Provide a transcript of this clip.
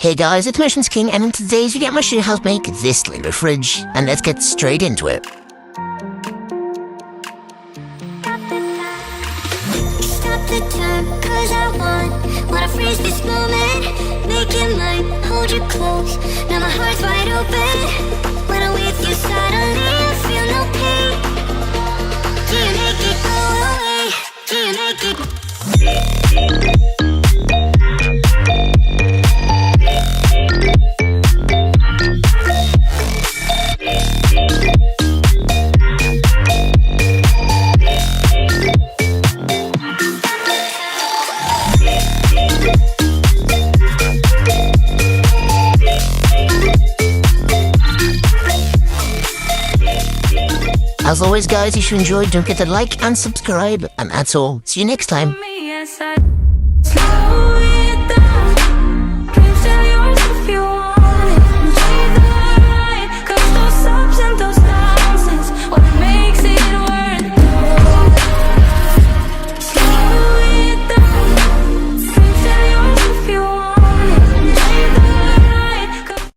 Hey guys, it's motionsking, and in today's video I'm going to show you how to make this little fridge, and let's get straight into it. Stop the time, cause I wanna freeze this moment. Make it mine, hold you close. Now my heart's wide open. When I'm with you suddenly I feel no pain. Do you make it go away? Do you make it? As always guys, if you enjoyed, don't forget to like and subscribe, and that's all. See you next time.